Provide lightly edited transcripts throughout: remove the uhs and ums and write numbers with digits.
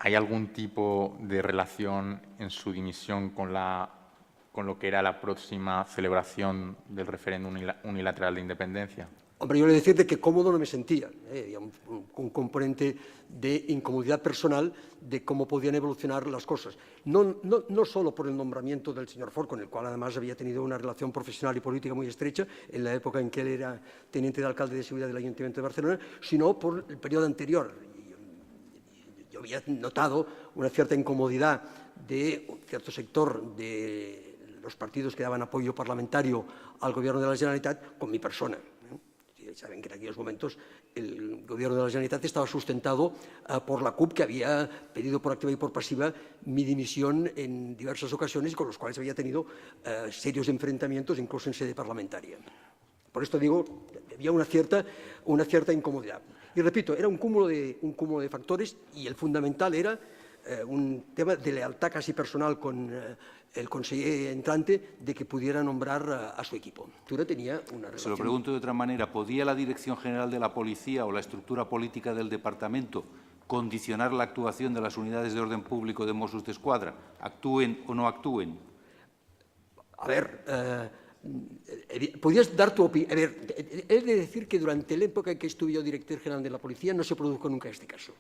¿hay algún tipo de relación en su dimisión con lo que era la próxima celebración del referéndum unilateral de independencia? Hombre, yo le decía de que cómodo no me sentía. Había un componente de incomodidad personal de cómo podían evolucionar las cosas. No solo por el nombramiento del señor Ford, con el cual además había tenido una relación profesional y política muy estrecha en la época en que él era teniente de alcalde de seguridad del Ayuntamiento de Barcelona, sino por el periodo anterior. Yo había notado una cierta incomodidad de un cierto sector de los partidos que daban apoyo parlamentario al gobierno de la Generalitat con mi persona. Saben que en aquellos momentos el gobierno de la Generalitat estaba sustentado por la CUP, que había pedido por activa y por pasiva mi dimisión en diversas ocasiones y con los cuales había tenido serios enfrentamientos, incluso en sede parlamentaria. Por esto digo, había una cierta incomodidad. Y repito, era un cúmulo de factores y el fundamental era un tema de lealtad casi personal con el conseller entrante de que pudiera nombrar a su equipo. Tura tenía una relación... Se lo pregunto de otra manera. ¿Podía la Dirección General de la Policía o la estructura política del departamento condicionar la actuación de las unidades de orden público de Mossos d'Esquadra? ¿Actúen o no actúen? A ver, podías dar tu opinión. A ver, he de decir que durante la época en que estuve yo director general de la Policía no se produjo nunca este caso,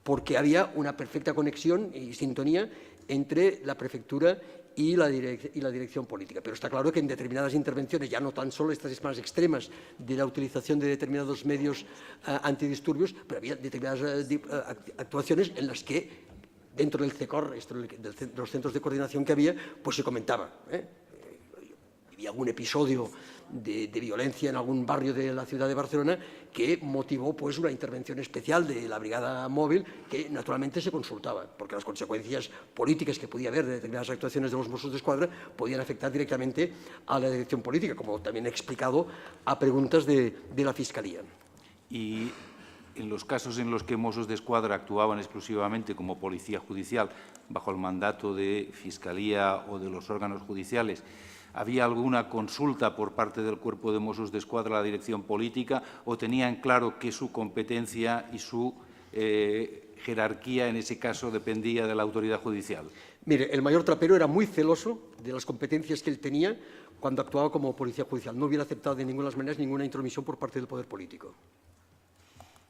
porque había una perfecta conexión y sintonía entre la prefectura y la dirección política. Pero está claro que en determinadas intervenciones, ya no tan solo estas más extremas de la utilización de determinados medios antidisturbios, pero había determinadas actuaciones en las que dentro del CECOR, de los centros de coordinación que había, pues se comentaba. Había algún episodio de violencia en algún barrio de la ciudad de Barcelona que motivó pues una intervención especial de la brigada móvil que naturalmente se consultaba, porque las consecuencias políticas que podía haber de determinadas actuaciones de los Mossos d'Esquadra podían afectar directamente a la dirección política, como también he explicado a preguntas de la Fiscalía. Y en los casos en los que Mossos d'Esquadra actuaban exclusivamente como policía judicial bajo el mandato de Fiscalía o de los órganos judiciales, ¿había alguna consulta por parte del Cuerpo de Mossos d'Esquadra a la dirección política o tenían claro que su competencia y su jerarquía en ese caso dependía de la autoridad judicial? Mire, el mayor Trapero era muy celoso de las competencias que él tenía cuando actuaba como policía judicial. No hubiera aceptado de ninguna de las maneras ninguna intromisión por parte del poder político.